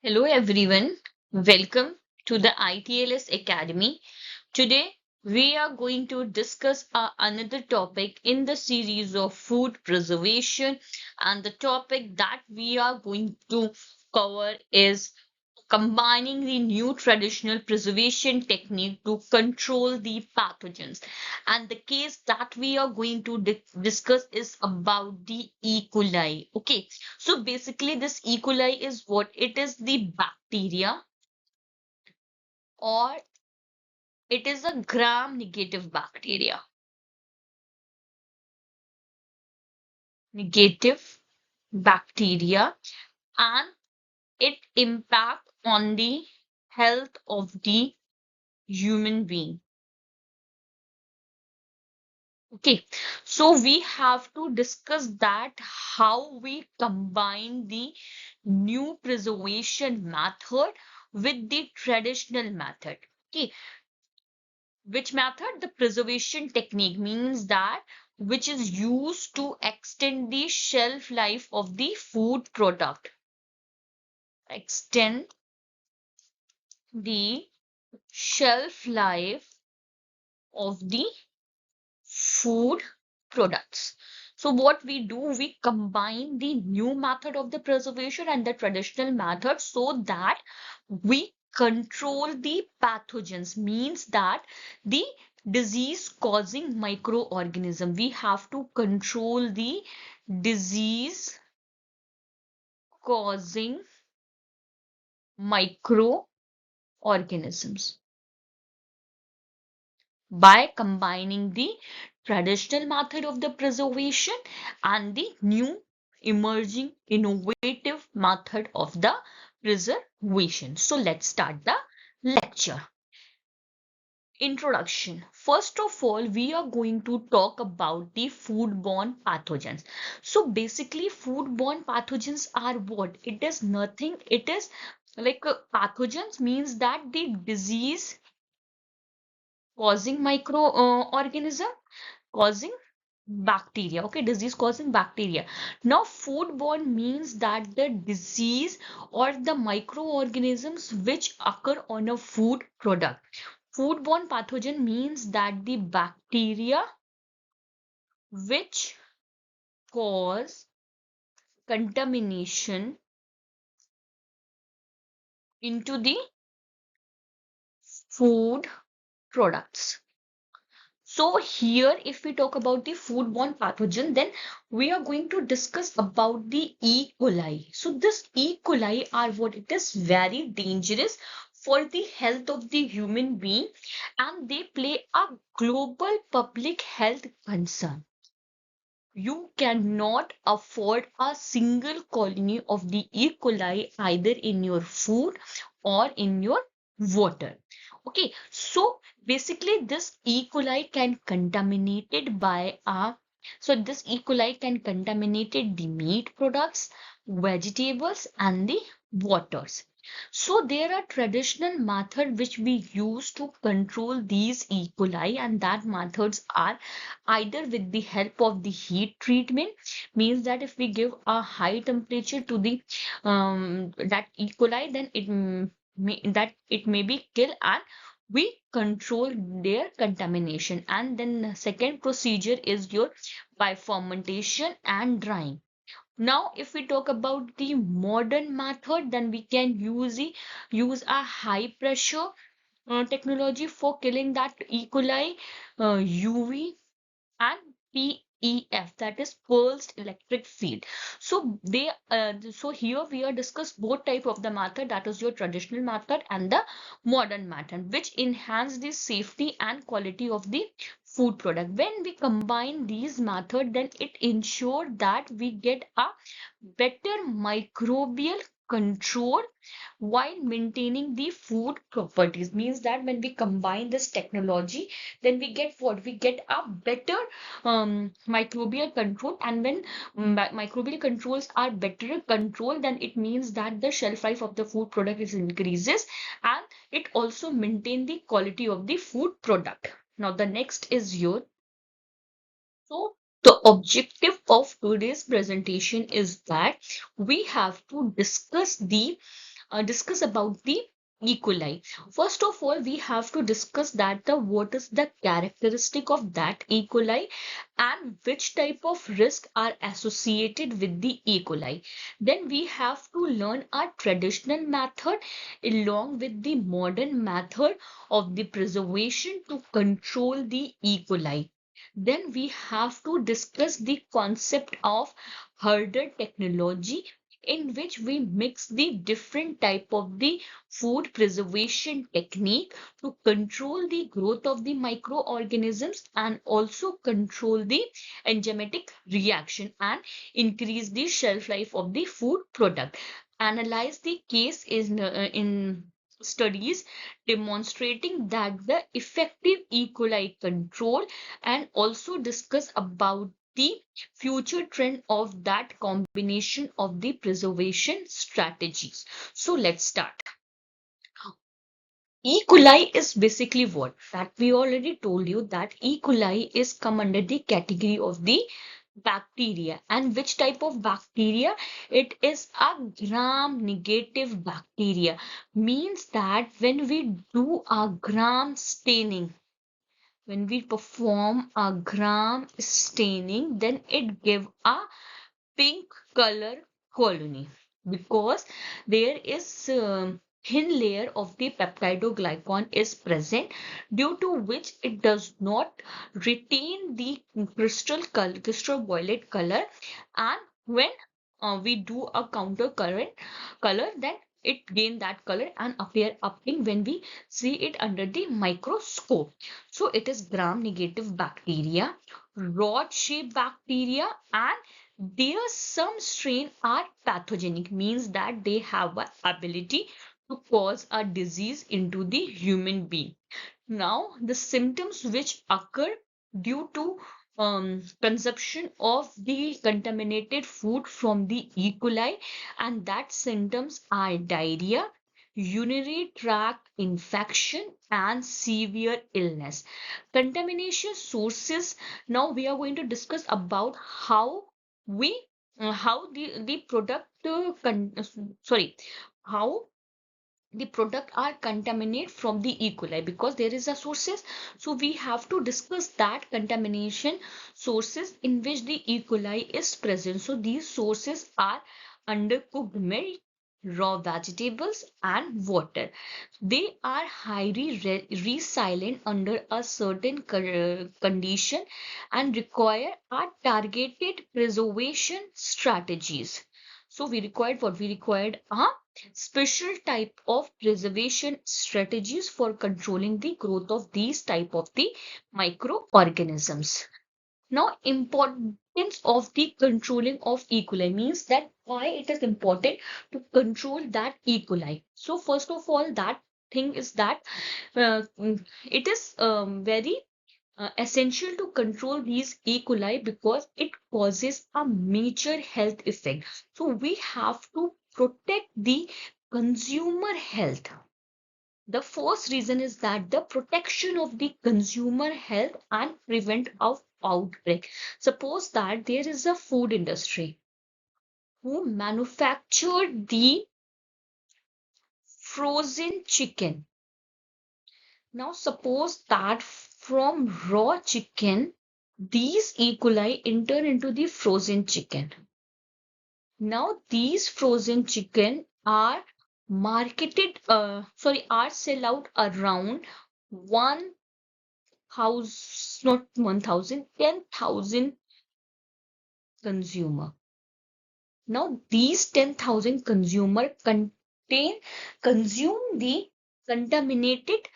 Hello everyone, welcome to the ITLS Academy. Today we are going to discuss another topic in the series of food preservation, and the topic that we are going to cover is combining the new traditional preservation technique to control the pathogens. And the case that we are going to discuss is about the E. coli. Okay, so basically, this E. coli is what? It is the bacteria, or it is a gram negative bacteria. Negative bacteria, and it impact on the health of the human being. Okay, so we have to discuss that how we combine the new preservation method with the traditional method. Okay, which method? The preservation technique means that which is used to extend the shelf life of the food product. Extend the shelf life of the food products. So what we do, we combine the new method of the preservation and the traditional method so that we control the pathogens, means that the disease causing microorganism. We have to control the disease causing microorganisms by combining the traditional method of the preservation and the new emerging innovative method of the preservation. So let's start the lecture. Introduction. First of all, we are going to talk about the foodborne pathogens. So basically, foodborne pathogens are what? It is nothing. It is like pathogens means that the disease causing microorganism causing bacteria. Okay, disease causing bacteria. Now foodborne means that the disease or the microorganisms which occur on a food product. Foodborne pathogen means that the bacteria which cause contamination into the food products. So here, if we talk about the foodborne pathogen, then we are going to discuss about the E. coli. So this E. coli are what? It is very dangerous for the health of the human being, and they play a global public health concern. You cannot afford a single colony of the E. coli either in your food or in your water. Okay, so basically this E. coli can contaminated by a this E. coli can contaminated the meat products, vegetables, and the waters. So there are traditional methods which we use to control these E. coli, and that methods are either with the help of the heat treatment, means that if we give a high temperature to the that E. coli, then it may be kill, and we control their contamination. And then the second procedure is your by fermentation and drying. Now, if we talk about the modern method, then we can use a high pressure technology for killing that E. coli, UV and PEF, that is pulsed electric field. So here we are discuss both type of the method, that is your traditional method and the modern method, which enhance the safety and quality of the food product. When we combine these method, then it ensure that we get a better microbial control while maintaining the food properties. Means that when we combine this technology, then we get what? We get a better microbial control. And when microbial controls are better control, then it means that the shelf life of the food product is increases, and it also maintain the quality of the food product. Now the next is your so the objective of today's presentation is that we have to discuss the discuss about the E. coli. First of all, we have to discuss that what is the characteristic of that E. coli and which type of risk are associated with the E. coli. Then we have to learn a traditional method along with the modern method of the preservation to control the E. coli. Then we have to discuss the concept of herder technology in which we mix the different type of the food preservation technique to control the growth of the microorganisms and also control the enzymatic reaction and increase the shelf life of the food product. Analyze the case in studies demonstrating that the effective E. coli control and also discuss about the future trend of that combination of the preservation strategies. So let's start. E. coli is basically what? That we already told you that E. coli is come under the category of the bacteria. And which type of bacteria? It is a gram-negative bacteria. Means that when we do a gram staining, when we perform a gram staining, then it give a pink color colony because there is thin layer of the peptidoglycan is present, due to which it does not retain the crystal violet color, and when we do a counter current color, then it gain that color and appear up pink when we see it under the microscope. So it is gram negative bacteria, rod shaped bacteria, and their some strain are pathogenic, means that they have a ability to cause a disease into the human being. Now, the symptoms which occur due to consumption of the contaminated food from the E. coli, and that symptoms are diarrhea, urinary tract infection, and severe illness. Contamination sources. Now we are going to discuss about how we how the product sorry, how the product are contaminated from the E. coli, because there is a sources. So we have to discuss that contamination sources in which the E. coli is present. So these sources are undercooked milk, raw vegetables, and water. They are highly resilient under a certain condition and require a targeted preservation strategies. So we required what? We required a special type of preservation strategies for controlling the growth of these type of the microorganisms. Now, importance of the controlling of E. coli means that why it is important to control that E. coli. So first of all, that thing is that it is very essential to control these E. coli because it causes a major health effect. So we have to protect the consumer health. The first reason is that the protection of the consumer health and prevent of outbreak. Suppose that there is a food industry who manufactured the frozen chicken. Now suppose that from raw chicken, these E. coli enter into the frozen chicken. Now these frozen chicken are marketed, are sell out around 1,000, not 1,000, 10,000 consumer. Now these 10,000 consumer consume the contaminated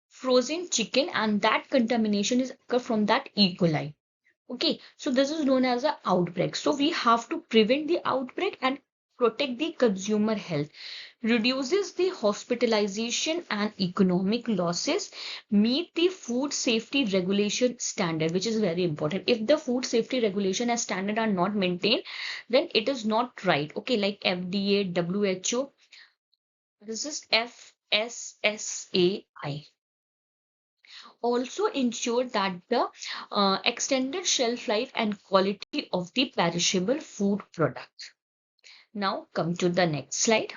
frozen chicken, and that contamination is occur from that E. coli. Okay, so this is known as an outbreak. So we have to prevent the outbreak and protect the consumer health, reduces the hospitalization and economic losses, meet the food safety regulation standard, which is very important. If the food safety regulation and standard are not maintained, then it is not right. Okay, like FDA, WHO, this is FSSAI. Also ensure that the extended shelf life and quality of the perishable food products. Now come to the next slide.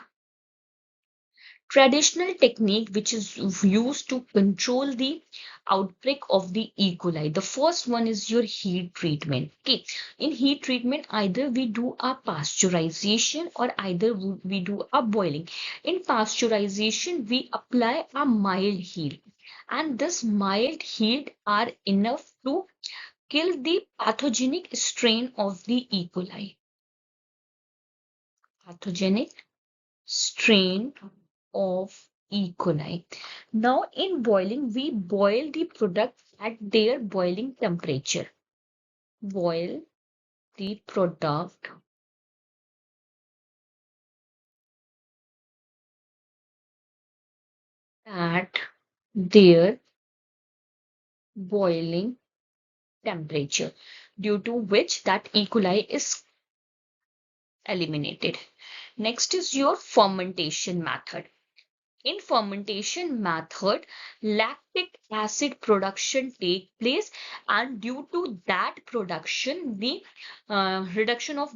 traditional technique which is used to control the outbreak of the E. coli. The first one is your heat treatment. Okay, in heat treatment, either we do a pasteurization or either we do a boiling. In pasteurization, we apply a mild heat, and this mild heat are enough to kill the pathogenic strain of the E. coli. Pathogenic strain of E. coli. Now, in boiling, we boil the product at their boiling temperature. Boil the product at their boiling temperature, due to which that E. coli is eliminated. Next is your fermentation method. In fermentation method, lactic acid production take place, and due to that production, the reduction of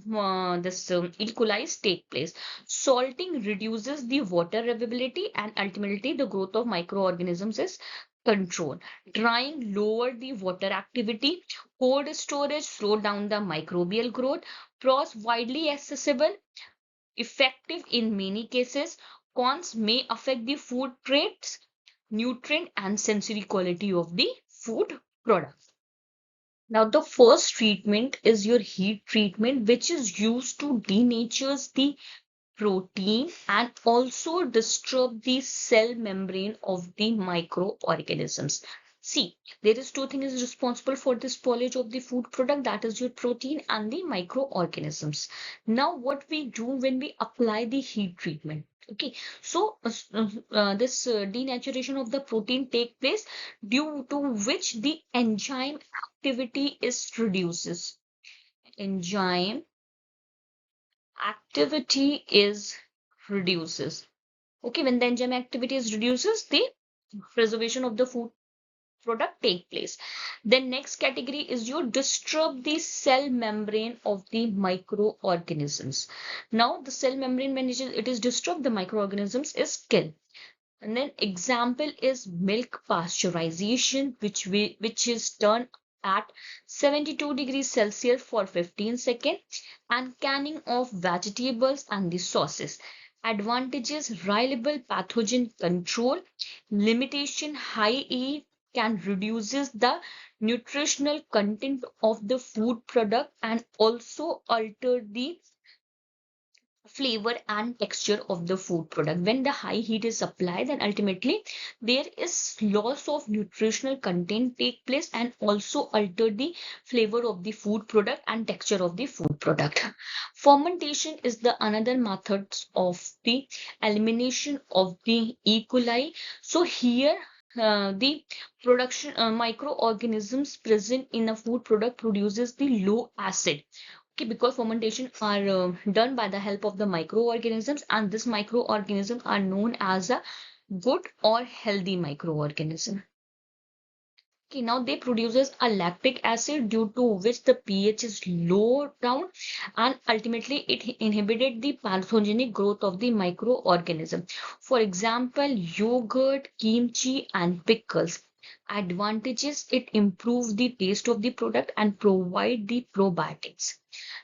this E. coli take place. Salting reduces the water availability, and ultimately the growth of microorganisms is controlled. Drying lower the water activity. Cold storage slow down the microbial growth. Pros widely accessible, effective in many cases. Cons may affect the food traits, nutrient, and sensory quality of the food product. Now, the first treatment is your heat treatment, which is used to denature the protein and also disturb the cell membrane of the microorganisms. See, there is two things responsible for the spoilage of the food product, that is your protein and the microorganisms. Now, what we do when we apply the heat treatment? Okay, so this denaturation of the protein take place, due to which the enzyme activity is reduces. Enzyme activity is reduces. Okay, when the enzyme activity is reduces, the preservation of the food product take place. Then next category is you disturb the cell membrane of the microorganisms. Now the cell membrane, when it is disturbed, the microorganisms is killed. And then example is milk pasteurization, which is done at 72 degrees Celsius for 15 seconds, and canning of vegetables and the sauces. Advantages: reliable pathogen control, limitation: high heat can reduces the nutritional content of the food product and also alter the flavor and texture of the food product. When the high heat is applied, then ultimately there is loss of nutritional content take place and also alter the flavor of the food product and texture of the food product. Fermentation is the another methods of the elimination of the E. coli. So here the production microorganisms present in a food product produces the low acid. Okay, because fermentation are done by the help of the microorganisms, and this microorganisms are known as a good or healthy microorganism. Okay, now they produces a lactic acid, due to which the pH is low down, and ultimately it inhibited the pathogenic growth of the microorganism. For example, yogurt, kimchi, and pickles. Advantages: it improves the taste of the product and provide the probiotics.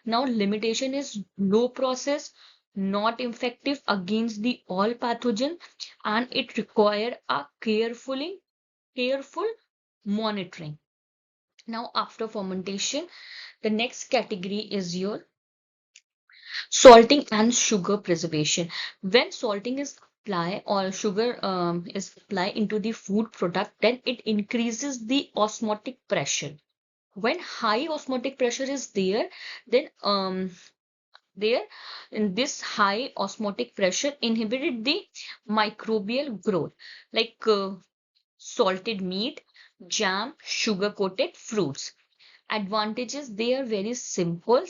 Now, limitation is low process, not effective against the all pathogen, and it require a careful monitoring. Now, after fermentation, the next category is your salting and sugar preservation. When salting is applied or sugar is applied into the food product, then it increases the osmotic pressure. When high osmotic pressure is there, then there in this high osmotic pressure inhibited the microbial growth, like salted meat, jam, sugar coated fruits. Advantages: they are very simple,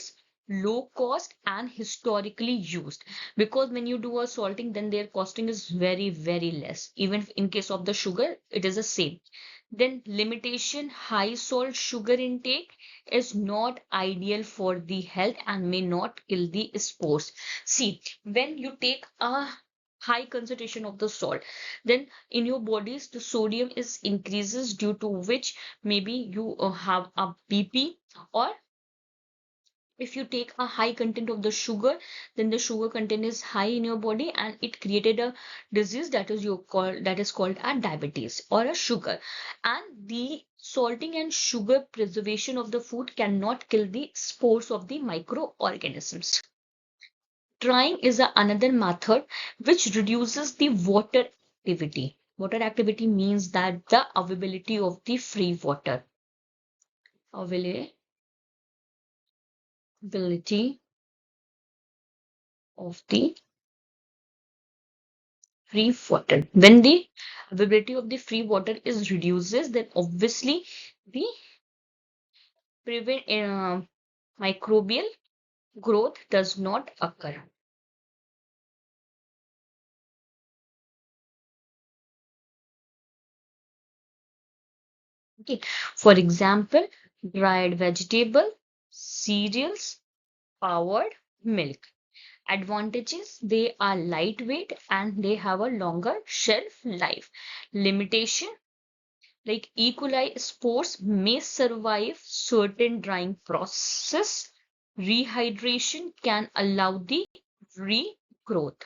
low cost, and historically used, because when you do a salting, then their costing is very less. Even in case of the sugar, it is the same. Then limitation: high salt sugar intake is not ideal for the health and may not kill the spores. See, when you take a high concentration of the salt, then in your bodies the sodium is increases, due to which maybe you have a BP, or if you take a high content of the sugar, then the sugar content is high in your body and it created a disease that is called a diabetes or a sugar. And the salting and sugar preservation of the food cannot kill the spores of the microorganisms. Drying is another method which reduces the water activity. Water activity means that the availability of the free water. Availability of the free water. When the availability of the free water is reduces, then obviously the prevent microbial growth does not occur. Okay. For example, dried vegetable, cereals, powdered milk. Advantages: they are lightweight and they have a longer shelf life. Limitation: like E. coli spores may survive certain drying process. Rehydration can allow the regrowth.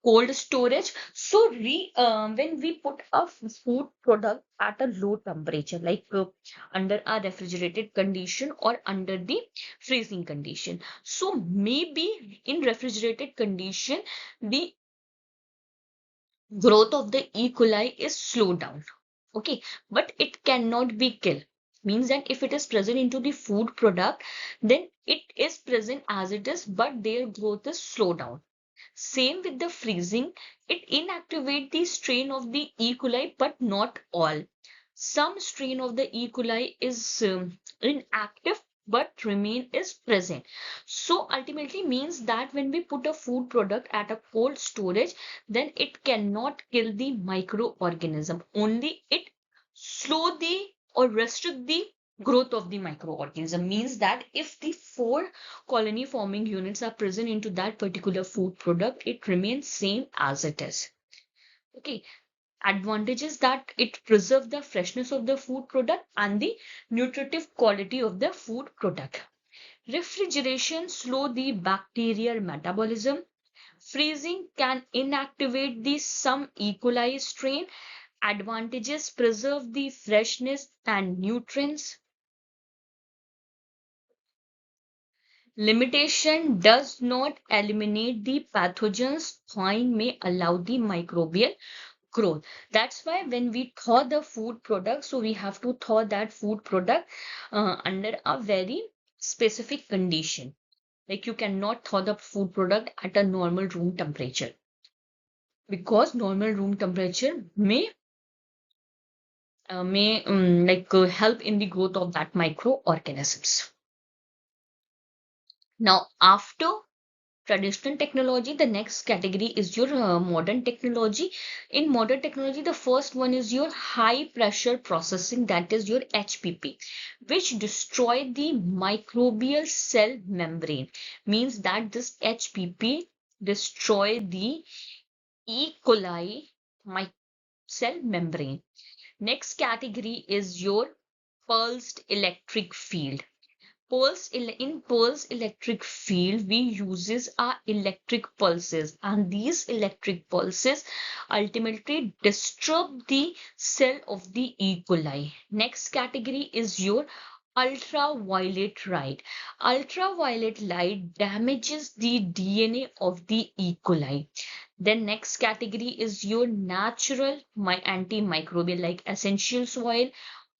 Cold storage. So when we put a food product at a low temperature, like under a refrigerated condition or under the freezing condition. So maybe in refrigerated condition, the growth of the E. coli is slowed down. Okay, but it cannot be killed. Means that if it is present into the food product, then it is present as it is, but their growth is slowed down. Same with the freezing, it inactivates the strain of the E. coli, but not all. Some strain of the E. coli is inactive, but remain is present. So ultimately means that when we put a food product at a cold storage, then it cannot kill the microorganism. Only it slow the or restrict the growth of the microorganism. Means that if the four colony forming units are present into that particular food product, it remains same as it is. Okay. Advantages: that it preserves the freshness of the food product and the nutritive quality of the food product. Refrigeration slow the bacterial metabolism. Freezing can inactivate the some E. coli strain. Advantages: preserve the freshness and nutrients. Limitation: does not eliminate the pathogens. Thawing may allow the microbial growth. That's why when we thaw the food product, so we have to thaw that food product under a very specific condition. Like you cannot thaw the food product at a normal room temperature, because normal room temperature may help in the growth of that microorganisms. Now, after traditional technology, the next category is your modern technology. In modern technology, the first one is your high pressure processing, that is your HPP, which destroy the microbial cell membrane. Means that this HPP destroy the E. coli cell membrane. Next category is your pulsed electric field. In pulse electric field, we uses our electric pulses, and these electric pulses ultimately disturb the cell of the E. coli. Next category is your ultraviolet light. Ultraviolet light damages the DNA of the E. coli. Then next category is your natural antimicrobial, like essential oil,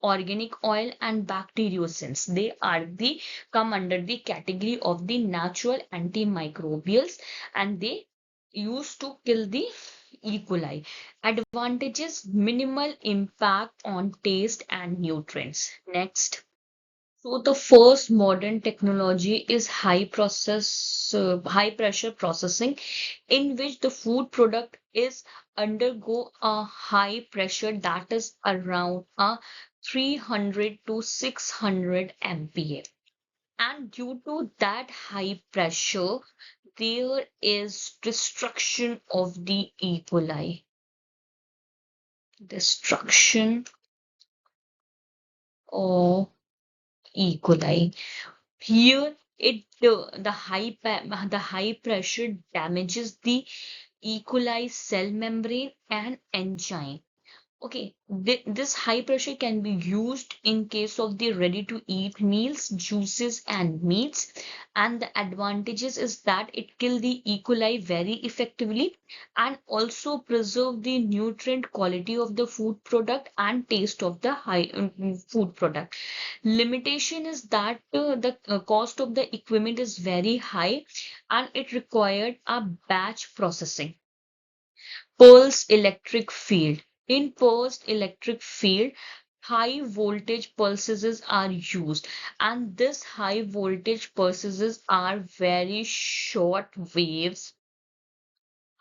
organic oil, and bacteriocins. They are the come under the category of the natural antimicrobials, and they used to kill the E. coli. Advantages: minimal impact on taste and nutrients. Next. So the first modern technology is high pressure processing, in which the food product is undergo a high pressure, that is around a 300 to 600 MPa. And due to that high pressure, there is destruction of the E. coli. Destruction of E. coli. Here, the high pressure damages the E. coli cell membrane and enzyme. Okay, this high pressure can be used in case of the ready to eat meals, juices, and meats. And the advantages is that it kill the E. coli very effectively and also preserve the nutrient quality of the food product and taste of the food product. Limitation is that the cost of the equipment is very high and it required a batch processing. Pulse electric field. In pulsed electric field, high voltage pulses are used, and this high voltage pulses are very short waves,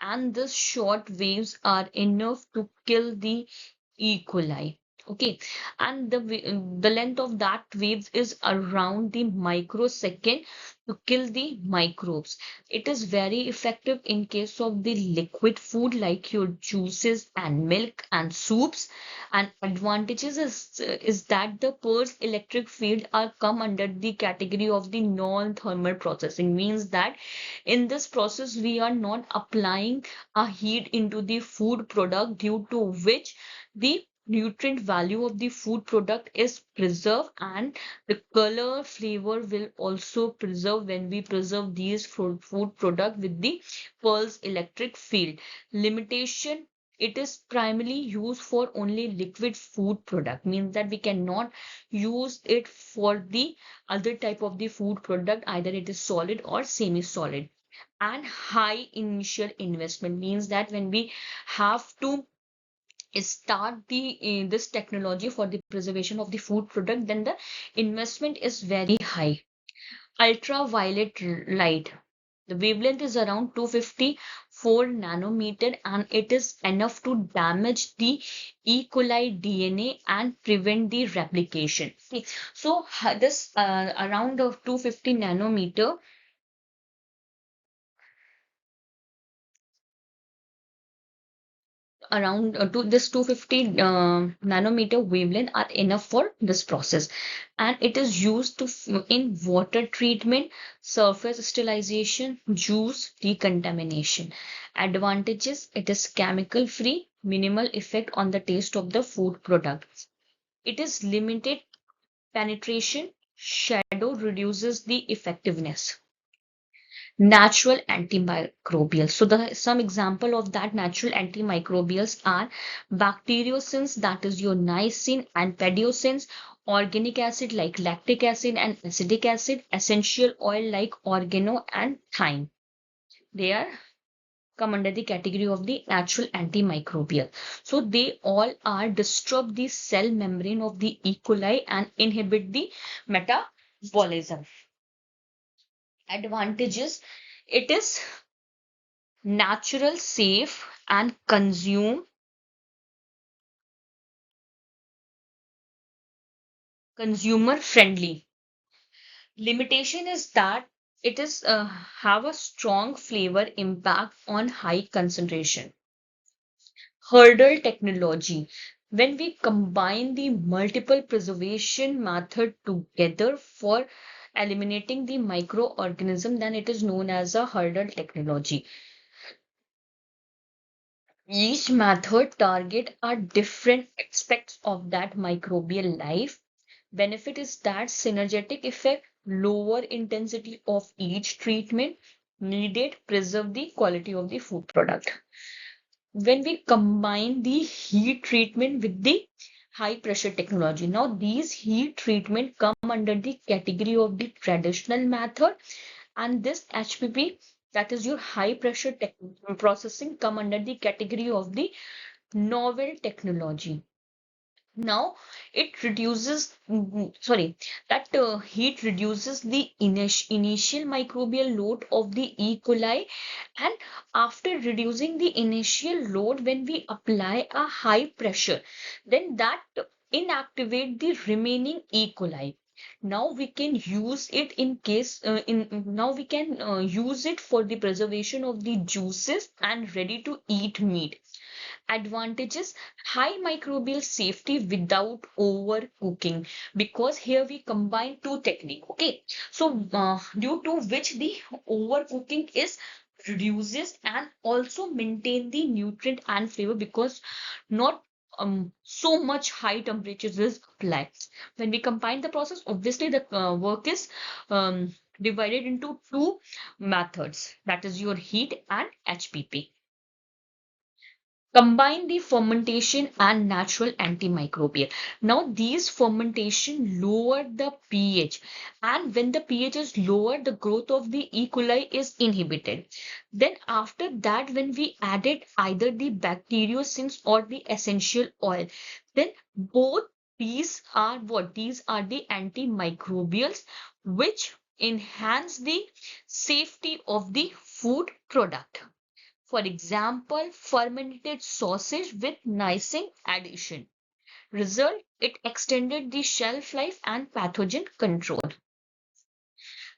and these short waves are enough to kill the E. coli. Okay, and the length of that waves is around the microsecond to kill the microbes. It is very effective in case of the liquid food like your juices and milk and soups. And advantages is that the pulse electric field are come under the category of the non-thermal processing. Means that in this process we are not applying a heat into the food product, due to which the nutrient value of the food product is preserved and the color flavor will also preserve when we preserve these food product with the pulse electric field. Limitation, it is primarily used for only liquid food product, means that we cannot use it for the other type of the food product, either it is solid or semi solid. And high initial investment means that when we have to start this technology for the preservation of the food product, then the investment is very high. Ultraviolet light, the wavelength is around 254 nanometer and it is enough to damage the E. coli DNA and prevent the replication. Okay. So this around of 250 nanometer, around to this 250 nanometer wavelength are enough for this process, and it is used to in water treatment, surface sterilization, juice decontamination. Advantages, it is chemical free, minimal effect on the taste of the food products. It is limited penetration, shadow reduces the effectiveness. Natural antimicrobials. So the some example of that natural antimicrobials are bacteriocins, that is your niacin, and pediocins, organic acid like lactic acid and acetic acid, essential oil like oregano and thyme. They are come under the category of the natural antimicrobial. So they all are disrupt the cell membrane of the E. coli and inhibit the metabolism. Advantages, it is natural, safe, and consumer friendly. Limitation is that it is have a strong flavor impact on high concentration. Hurdle technology. When we combine the multiple preservation method together for eliminating the microorganism, then it is known as a hurdle technology. Each method target are different aspects of that microbial life. Benefit is that synergetic effect, lower intensity of each treatment needed, preserve the quality of the food product. When we combine the heat treatment with the high pressure technology, now these heat treatment come under the category of the traditional method, and this HPP, that is your high pressure processing, come under the category of the novel technology. Now it reduces, sorry, that heat reduces the initial microbial load of the E. coli, and after reducing the initial load, when we apply a high pressure, then that inactivate the remaining E. coli. Now we can use it in case in now we can use it for the preservation of the juices and ready to eat meat. Advantages: high microbial safety without overcooking, because here we combine two technique. Okay, so due to which the overcooking is reduces and also maintain the nutrient and flavor, because not so much high temperatures is applied. When we combine the process, obviously the work is um, divided into two methods, that is your heat and HPP. Combine the fermentation and natural antimicrobial. Now these fermentation lower the pH, and when the pH is lower, the growth of the E. coli is inhibited. Then after that, when we added either the bacteriocins or the essential oil, then both these are what? These are the antimicrobials which enhance the safety of the food product. For example, fermented sausage with Niacin addition. Result, it extended the shelf life and pathogen control.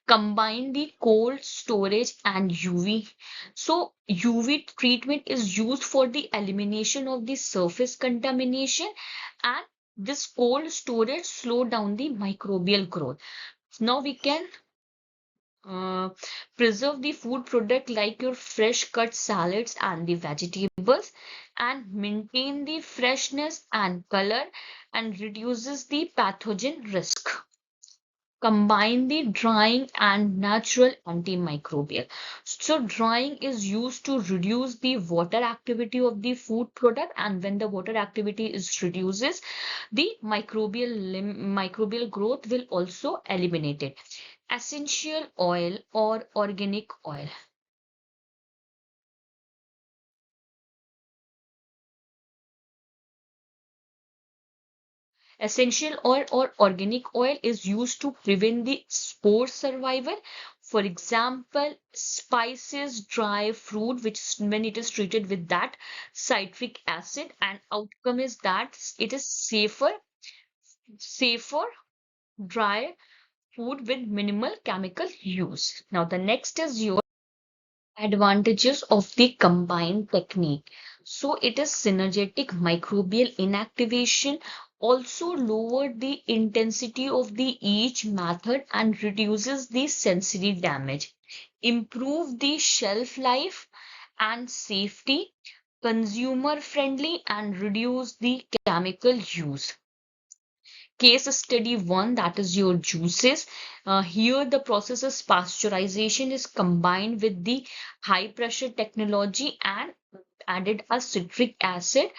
Combine the cold storage and UV. So UV treatment is used for the elimination of the surface contamination, and this cold storage slow down the microbial growth. Now we can uh, preserve the food product like your fresh cut salads and the vegetables, and maintain the freshness and color, and reduces the pathogen risk. Combine the drying and natural antimicrobial. So drying is used to reduce the water activity of the food product, and when the water activity is reduces, the microbial growth will also eliminate it. Essential oil or organic oil. Essential oil or organic oil is used to prevent the spore survival. For example, spices, dry fruit, which when it is treated with that citric acid, and outcome is that it is safer dry food with minimal chemical use. Now the next is your advantages of the combined technique. So it is synergetic microbial inactivation, also lower the intensity of the each method and reduces the sensory damage, improve the shelf life and safety, consumer friendly, and reduce the chemical use. Case study one, that is your juices. Here the process of pasteurization is combined with the high pressure technology and added a citric acid,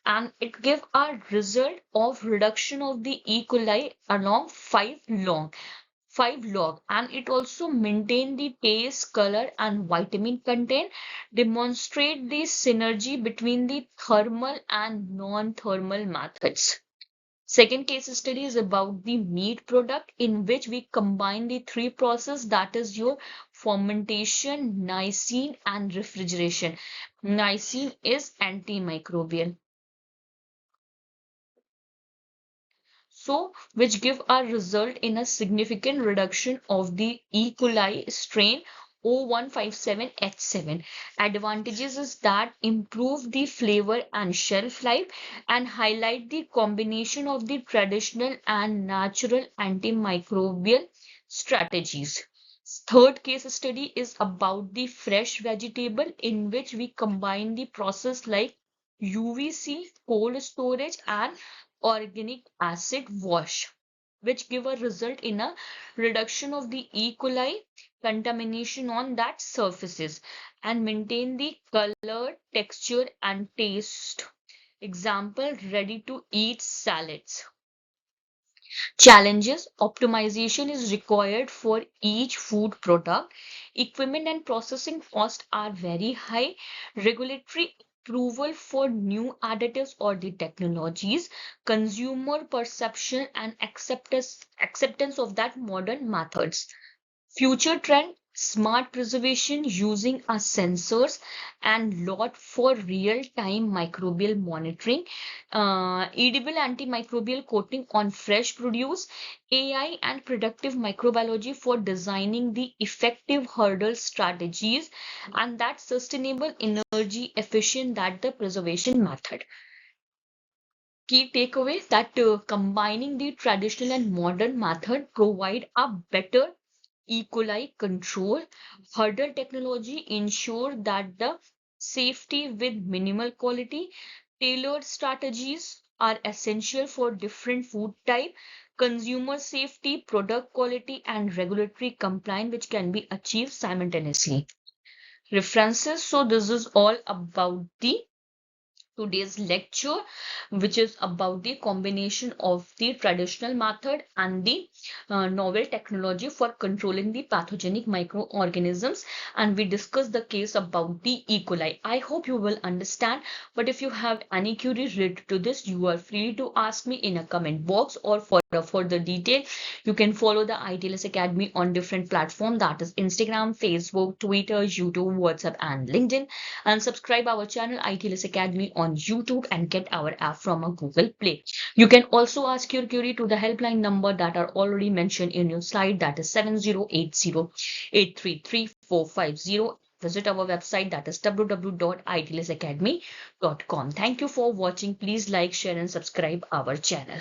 and it give a result of reduction of the E. coli along 5 log, and it also maintain the taste, color, and vitamin content, demonstrate the synergy between the thermal and non-thermal methods. Second case study is about the meat product, in which we combine the three process, that is your fermentation, Niacin, and refrigeration. Niacin is antimicrobial. So, which give a result in a significant reduction of the E. coli strain 0157H7. Advantages is that improve the flavor and shelf life, and highlight the combination of the traditional and natural antimicrobial strategies. Third case study is about the fresh vegetable, in which we combine the process like UVC, cold storage, and organic acid wash, which give a result in a reduction of the E. coli contamination on that surfaces, and maintain the color, texture, and taste. Example, ready to eat salads. Challenges: optimization is required for each food product. Equipment and processing costs are very high. Regulatory approval for new additives or the technologies. Consumer perception and acceptance of that modern methods. Future trend: smart preservation using our sensors and lot for real-time microbial monitoring, edible antimicrobial coating on fresh produce, AI and predictive microbiology for designing the effective hurdle strategies, and that sustainable energy efficient that the preservation method. Key takeaway that combining the traditional and modern method provide a better E. coli control. Hurdle technology ensure that the safety with minimal quality. Tailored strategies are essential for different food type. Consumer safety, product quality, and regulatory compliance, which can be achieved simultaneously. References. So this is all about the today's lecture, which is about the combination of the traditional method and the novel technology for controlling the pathogenic microorganisms. And we discussed the case about the E. coli. I hope you will understand. But if you have any queries related to this, you are free to ask me in a comment box, or for further detail, you can follow the ITLS Academy on different platforms, that is Instagram, Facebook, Twitter, YouTube, WhatsApp, and LinkedIn, and subscribe our channel ITLS Academy on YouTube and get our app from a Google Play. You can also ask your query to the helpline number that are already mentioned in your slide, that is 7080833450. Visit our website, that is www.itlsacademy.com. Thank you for watching. Please like, share, and subscribe our channel.